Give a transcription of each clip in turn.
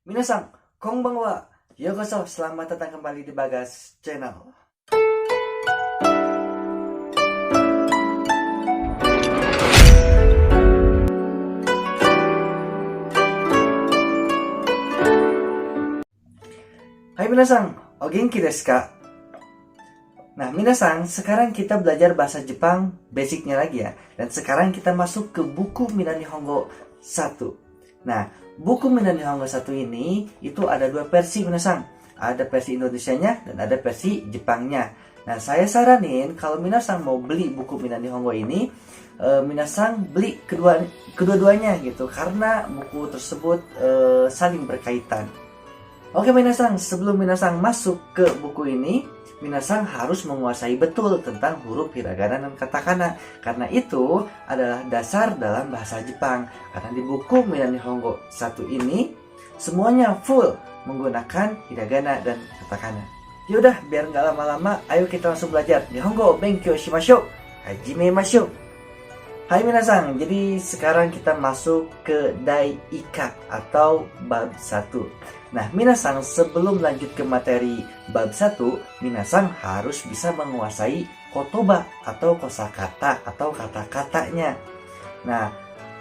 Minasan, konbanwa. Yokoso, selamat datang kembali di Bagas Channel. Hai minasan, o genki desu ka? Nah minasan, sekarang kita belajar bahasa Jepang basicnya lagi ya. Dan sekarang kita masuk ke buku Mina Nihongo 1. Nah, buku Mina Nihongo 1 ini itu ada dua versi minasan. Ada versi Indonesianya dan ada versi Jepangnya. Nah, saya saranin kalau minasan mau beli buku Mina Nihongo ini, minasan beli kedua-duanya gitu, karena buku tersebut saling berkaitan. Oke minasan, sebelum minasan masuk ke buku ini, minasan harus menguasai betul tentang huruf hiragana dan katakana. Karena itu adalah dasar dalam bahasa Jepang. Karena di buku Mina Nihongo 1 ini, semuanya full menggunakan hiragana dan katakana. Yaudah, biar nggak lama-lama, ayo kita langsung belajar. Nihongo benkyou shimashou. Hajimemashou. Hai minasan, jadi sekarang kita masuk ke Dai Ika atau bab 1. Nah, minasan sebelum lanjut ke materi bab 1, minasan harus bisa menguasai kotoba atau kosakata atau kata-katanya. Nah,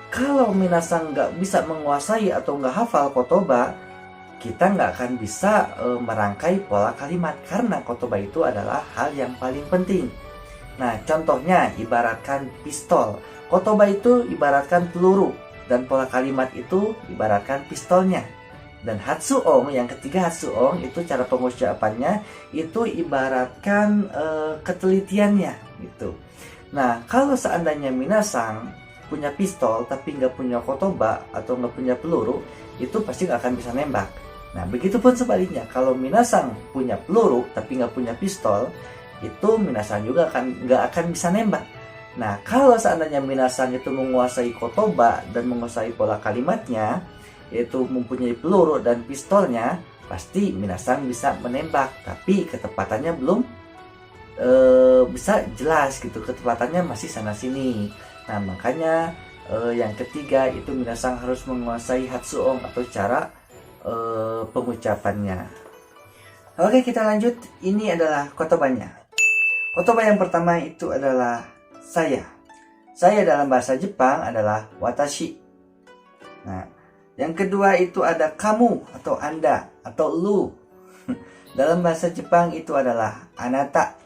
kalau minasan nggak bisa menguasai atau nggak hafal kotoba, kita nggak akan bisa merangkai pola kalimat, karena kotoba itu adalah hal yang paling penting. Nah, contohnya ibaratkan pistol. Kotoba itu ibaratkan peluru, dan pola kalimat itu ibaratkan pistolnya. Dan hatsuong, yang ketiga hatsuong, itu cara pengucapannya itu ibaratkan ketelitiannya gitu. Nah, kalau seandainya minasan punya pistol tapi nggak punya kotoba atau nggak punya peluru, itu pasti nggak akan bisa nembak. Nah, begitupun sebaliknya, kalau minasan punya peluru tapi nggak punya pistol, itu minasan juga nggak akan bisa nembak. Nah, kalau seandainya minasan itu menguasai kotoba dan menguasai pola kalimatnya, yaitu mempunyai peluru dan pistolnya, pasti minasan bisa menembak, tapi ketepatannya belum bisa jelas gitu, ketepatannya masih sana sini. Nah, makanya yang ketiga itu minasan harus menguasai hatsuong atau cara pengucapannya. Oke, kita lanjut. Ini adalah kotobanya. Kotoba yang pertama itu adalah saya. Saya dalam bahasa Jepang adalah watashi. Nah, yang kedua itu ada kamu atau anda atau lu. Dalam bahasa Jepang itu adalah anata.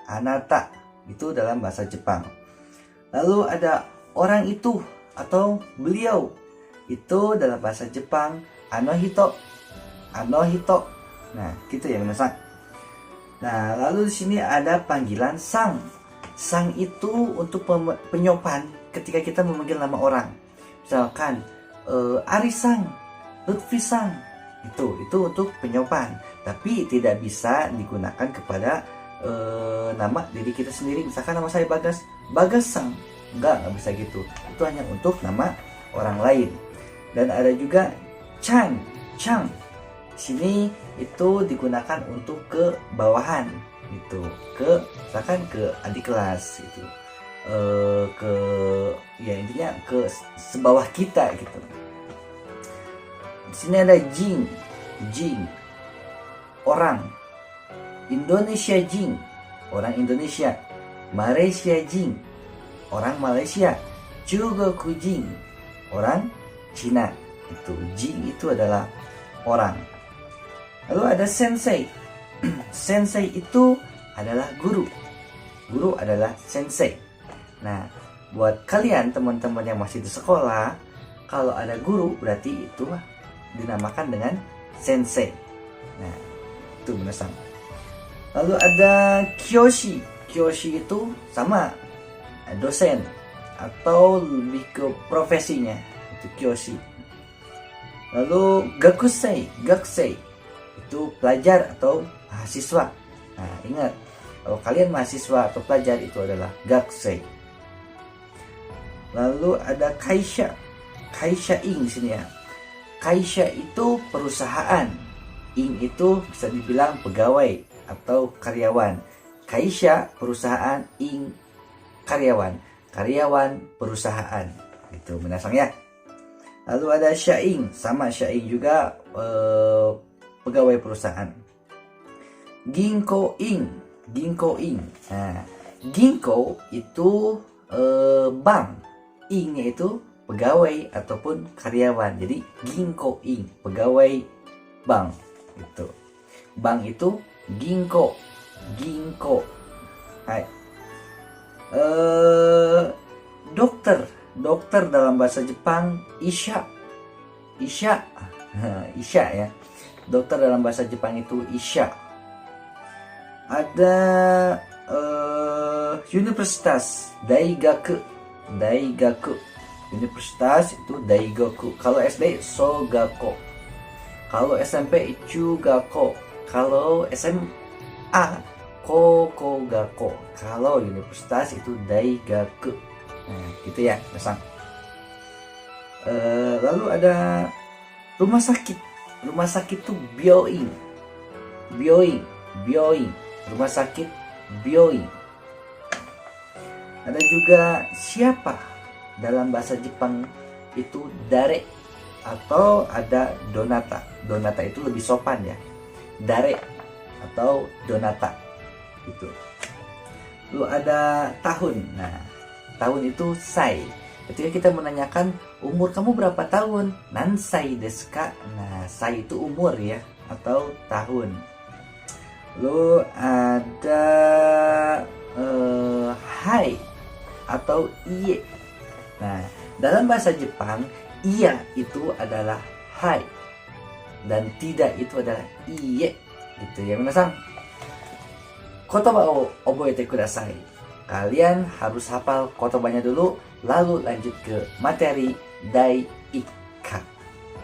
Anata itu dalam bahasa Jepang. Lalu ada orang itu atau beliau. Itu dalam bahasa Jepang anohito. Anohito. Nah, gitu ya minasan. Nah, lalu di sini ada panggilan sang. Sang itu untuk penyopan ketika kita memanggil nama orang. Misalkan Ari-sang, Lutfi-sang, itu untuk penyopan, tapi tidak bisa digunakan kepada nama diri kita sendiri. Misalkan nama saya Bagas, Bagas-sang, nggak bisa gitu. Itu hanya untuk nama orang lain. Dan ada juga Chan, Chang. Sini itu digunakan untuk ke bawahan, gitu, misalkan ke adik kelas, gitu. Ya intinya ke sebawah kita gitu. Di sini ada jing, jing, orang. Indonesia jing, orang Indonesia. Malaysia jing, orang Malaysia. Jugoku jing, orang Cina. Itu jing itu adalah orang. Lalu ada sensei. Sensei itu adalah guru. Guru adalah sensei. Nah, buat kalian teman-teman yang masih di sekolah, kalau ada guru berarti itu dinamakan dengan sensei. Nah, itu minasan. Lalu ada kyoshi. Kyoshi itu sama dosen atau lebih ke profesinya, itu kyoshi. Lalu gakusei. Gakusei itu pelajar atau mahasiswa. Nah, ingat, kalau kalian mahasiswa atau pelajar itu adalah gakusei. Lalu ada kaisha. Kaisha ing di sini ya. Kaisha itu perusahaan. Ing itu bisa dibilang pegawai atau karyawan. Kaisha perusahaan, ing karyawan. Karyawan perusahaan. Itu minasan ya. Lalu ada syaing, sama syaing juga pegawai perusahaan. Ginko-in, ginko-in. Nah, ginko itu bank, ing-nya itu pegawai ataupun karyawan. Jadi ginko-in, pegawai bank itu. Bank itu ginko, ginko. Hai. Dokter, dokter dalam bahasa Jepang isha, isha, isha ya. Dokter dalam bahasa Jepang itu isha. Ada universitas, daigaku, daigaku. Universitas itu daigaku. Kalau SD sogako. Kalau SMP chugako. Kalau SMA kokogako. Kalau universitas itu daigaku. Nah, gitu ya, Masang. Lalu ada rumah sakit. Rumah sakit itu byoin. Byoin, byoin. Rumah sakit byoin. Ada juga siapa dalam bahasa Jepang itu dare, atau ada donata. Donata itu lebih sopan ya. Dare atau donata itu. Lalu ada tahun. Nah, tahun itu sai. Ketika kita menanyakan umur kamu berapa tahun, nansai desu ka? Nah, sai itu umur ya, atau tahun. Lalu ada hai atau iye. Nah, dalam bahasa Jepang, iya itu adalah hai dan tidak itu adalah iye. Gitu ya, minasan. Kotoba o oboete kudasai. Kalian harus hafal kotobanya dulu, lalu lanjut ke materi dai ikka.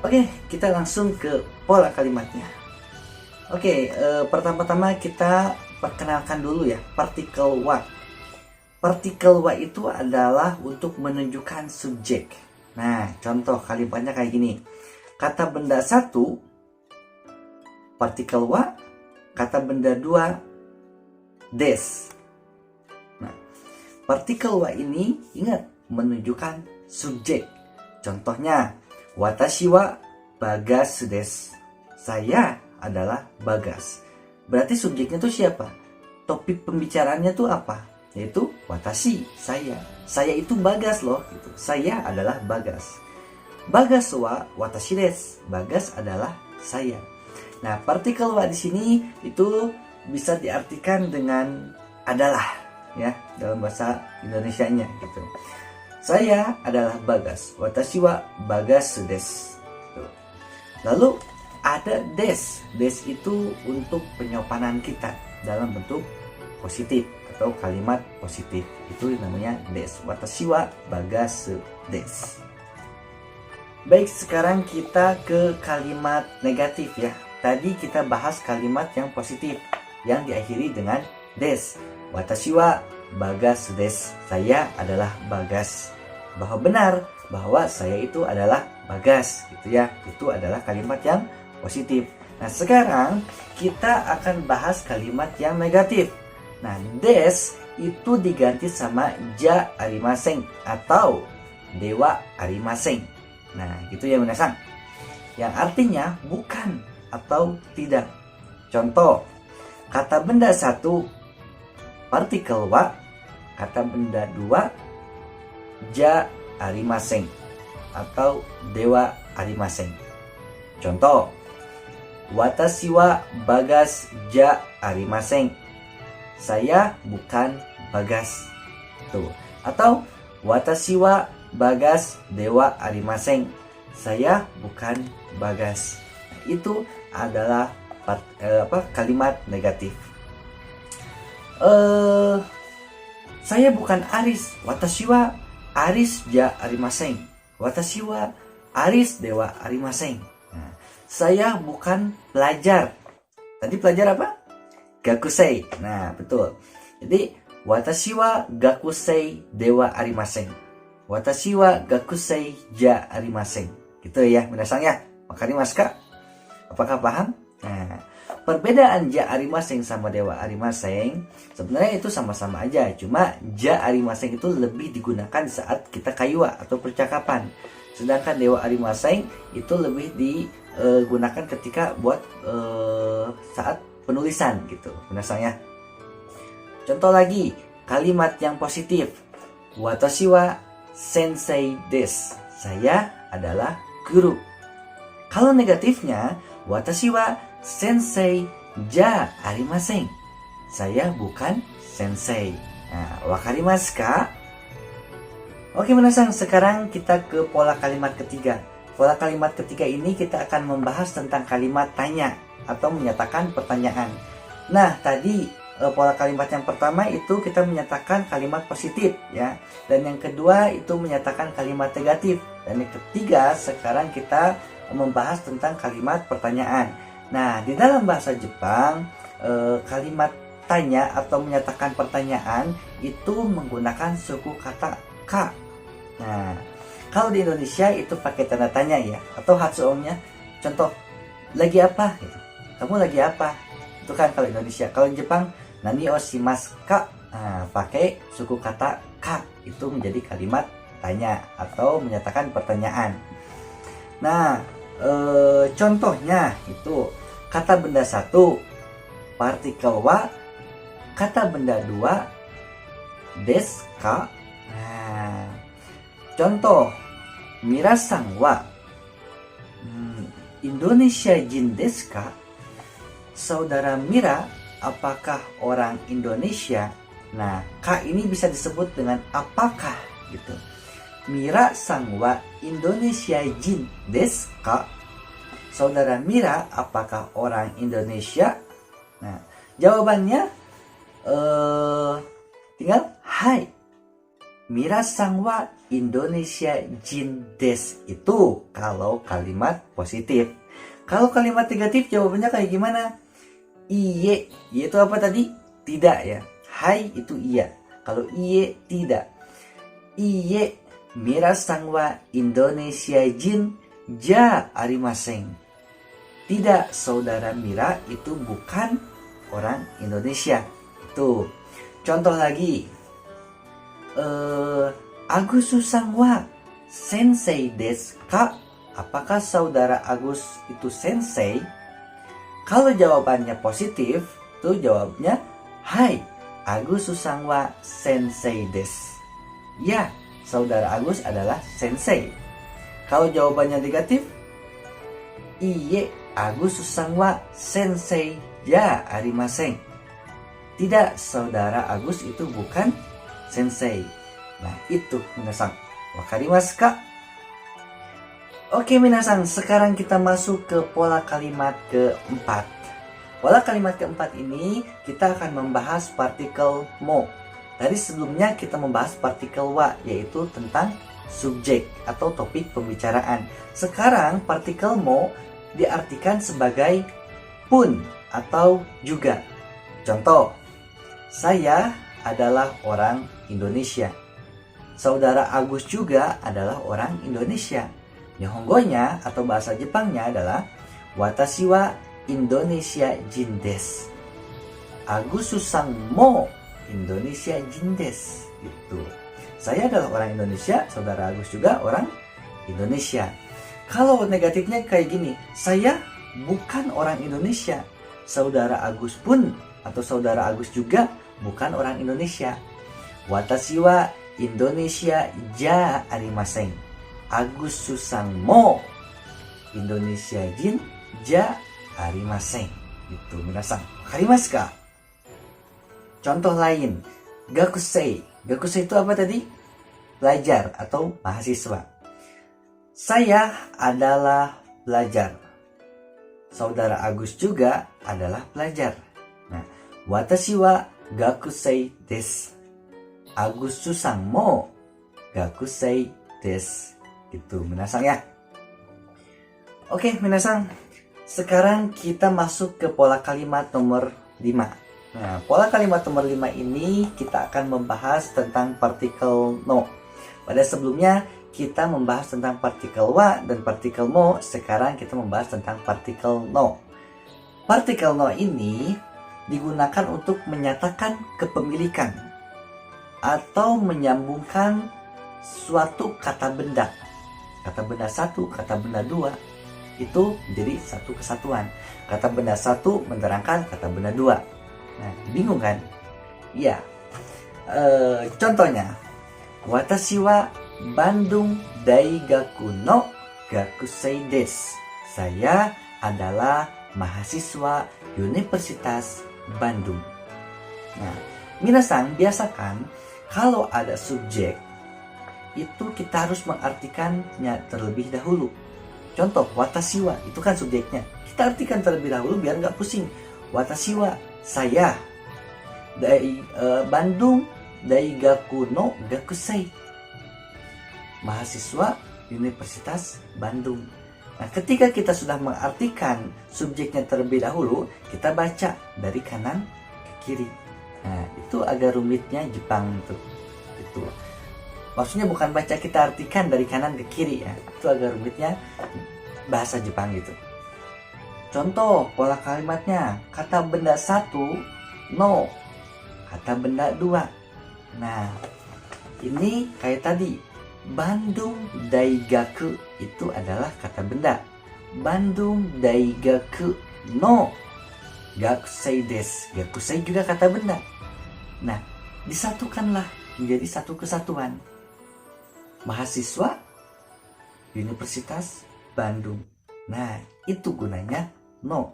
Oke, kita langsung ke pola kalimatnya. Oke, pertama-tama kita perkenalkan dulu ya, partikel wa. Partikel wa itu adalah untuk menunjukkan subjek. Nah, contoh kalimatnya kayak gini. Kata benda satu, partikel wa. Kata benda dua, des. Nah, partikel wa ini ingat menunjukkan subjek. Contohnya, watashi wa bagas des. Saya adalah Bagas. Berarti subjeknya itu siapa? Topik pembicaraannya itu apa? Yaitu watashi, saya. Saya itu Bagas loh, gitu. Saya adalah Bagas. Bagas wa watashi desu. Bagas adalah saya. Nah, partikel wa di sini itu bisa diartikan dengan adalah ya, dalam bahasa Indonesianya gitu. Saya adalah Bagas. Watashi wa Bagas desu. Lalu ada des. Des itu untuk penyopanan kita dalam bentuk positif atau kalimat positif. Itu namanya des. Watashi wa Bagas desu. Baik, sekarang kita ke kalimat negatif ya. Tadi kita bahas kalimat yang positif yang diakhiri dengan des. Watashi wa Bagas desu. Saya adalah Bagas. Bahwa benar bahwa saya itu adalah Bagas gitu ya. Itu adalah kalimat yang positif. Nah, sekarang kita akan bahas kalimat yang negatif. Nah, des itu diganti sama ja arimasen atau dewa arimasen. Nah, gitu ya minasan. Yang artinya bukan atau tidak. Contoh, kata benda satu partikel wa, kata benda dua ja arimasen atau dewa arimasen. Contoh, watashi wa Bagas ja arimasen. Saya bukan Bagas. Tuh. Atau watashi wa Bagas dewa arimasen. Saya bukan Bagas. Itu adalah kalimat negatif. Saya bukan Aris. Watashi wa Aris ja arimasen. Watashi wa Aris dewa arimasen. Saya bukan pelajar. Tadi pelajar apa? Gakusei. Nah, betul. Jadi, watashi wa gakusei dewa arimasen. Watashi wa gakusei ja arimasen. Gitu ya, minasan ya. Wakarimasu ka? Apakah paham? Nah, perbedaan ja arimasen sama dewa arimasen sebenarnya itu sama-sama aja. Cuma ja arimasen itu lebih digunakan saat kita kaiwa atau percakapan. Sedangkan dewa arimaseng itu lebih digunakan ketika buat saat penulisan gitu, minasang ya. Contoh lagi, kalimat yang positif. Watashi wa sensei desu. Saya adalah guru. Kalau negatifnya, watashi wa sensei ja arimasen. Saya bukan sensei. Nah, wakarimasu ka? Oke, minasang, sekarang kita ke pola kalimat ketiga. Pola kalimat ketiga ini kita akan membahas tentang kalimat tanya atau menyatakan pertanyaan. Nah, tadi pola kalimat yang pertama itu kita menyatakan kalimat positif ya, dan yang kedua itu menyatakan kalimat negatif, dan yang ketiga sekarang kita membahas tentang kalimat pertanyaan. Nah, di dalam bahasa Jepang kalimat tanya atau menyatakan pertanyaan itu menggunakan suku kata ka. Nah, kalau di Indonesia itu pakai tanda tanya ya, atau hatsuonnya. Contoh, lagi apa gitu. Kamu lagi apa? Itu kan kalau Indonesia. Kalau Jepang, nani o shimasu ka? Nah, pakai suku kata ka, itu menjadi kalimat tanya atau menyatakan pertanyaan. Nah, contohnya itu kata benda 1 partikel wa, kata benda 2 desu ka. Nah, contoh, Mirasan wa Indonesia jin desu ka? Saudara Mira, apakah orang Indonesia? Nah, ka ini bisa disebut dengan apakah gitu. Mira sang wa Indonesia jin desu ka? Saudara Mira, apakah orang Indonesia? Nah, jawabannya tinggal hai. Mira sang wa Indonesia jin desu, itu kalau kalimat positif. Kalau kalimat negatif jawabannya kayak gimana? Iye, iye itu apa tadi? Tidak ya. Hai itu iya. Kalau iye tidak. Iye, Mira-san wa Indonesia jin ja arimasen. Tidak, saudara Mira itu bukan orang Indonesia. Itu. Contoh lagi. Agus-san wa sensei desu ka? Apakah saudara Agus itu sensei? Kalau jawabannya positif, tuh jawabnya hai, Agus-san wa sensei desu. Ya, saudara Agus adalah sensei. Kalau jawabannya negatif, iye, Agus-san wa sensei ja arimasen. Tidak, saudara Agus itu bukan sensei. Nah, itu minasan. Wakarimasu ka? Oke minasan, sekarang kita masuk ke pola kalimat keempat. Pola kalimat keempat ini kita akan membahas partikel mo. Tadi sebelumnya kita membahas partikel wa, yaitu tentang subjek atau topik pembicaraan. Sekarang partikel mo diartikan sebagai pun atau juga. Contoh, saya adalah orang Indonesia. Saudara Agus juga adalah orang Indonesia. Nihongonya atau bahasa Jepangnya adalah watashi wa Indonesia jin desu. Agus-san mo Indonesia jin desu. Itu. Saya adalah orang Indonesia, saudara Agus juga orang Indonesia. Kalau negatifnya kayak gini, saya bukan orang Indonesia. Saudara Agus pun atau saudara Agus juga bukan orang Indonesia. Watashi wa Indonesia ja arimasen. Agus-san mo Indonesia jin ja arimasen. Itu minasan. Wakarimasu ka? Contoh lain, gakusei. Gakusei itu apa tadi? Pelajar atau mahasiswa. Saya adalah pelajar. Saudara Agus juga adalah pelajar. Nah, watashi wa gakusei desu. Agus-san mo gakusei desu. Itu minasan ya. Oke minasan, sekarang kita masuk ke pola kalimat nomor 5. Nah, pola kalimat nomor 5 ini kita akan membahas tentang partikel no. Pada sebelumnya kita membahas tentang partikel wa dan partikel mo. Sekarang kita membahas tentang partikel no. Partikel no ini digunakan untuk menyatakan kepemilikan atau menyambungkan suatu kata benda kata benda satu, kata benda dua itu menjadi satu kesatuan. Kata benda satu menerangkan kata benda dua. Nah, bingung kan? Iya. Contohnya, watashi wa Bandung Daigaku no Gakusei desu. Saya adalah mahasiswa Universitas Bandung. Nah, minasan biasakan kalau ada subjek itu kita harus mengartikannya terlebih dahulu. Contoh, watashi wa itu kan subjeknya. Kita artikan terlebih dahulu biar nggak pusing. Watashi wa saya. Bandung Daigaku no Gakusei. Mahasiswa Universitas Bandung. Nah, ketika kita sudah mengartikan subjeknya terlebih dahulu, kita baca dari kanan ke kiri. Nah, itu agak rumitnya Jepang tuh. Itu. Maksudnya bukan baca, kita artikan dari kanan ke kiri ya. Itu agak rumitnya bahasa Jepang gitu. Contoh pola kalimatnya, kata benda satu no, kata benda dua. Nah, ini kayak tadi, Bandung Daigaku itu adalah kata benda. Bandung Daigaku no Gakusei desu. Gakusei juga kata benda. Nah, disatukanlah menjadi satu kesatuan. Mahasiswa Universitas Bandung. Nah, itu gunanya no.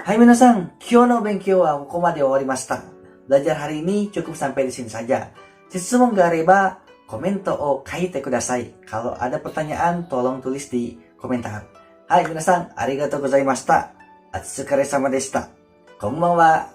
Hai minasan, kyou no benkyou wa kokomade owarimashita. Belajar hari ini cukup sampai di sini saja. Shitsumon ga areba komento o kaite kudasai. Kalau ada pertanyaan tolong tulis di komentar. Hai minasan, arigatou gozaimashita. Atsukare sama deshita. Konbanwa.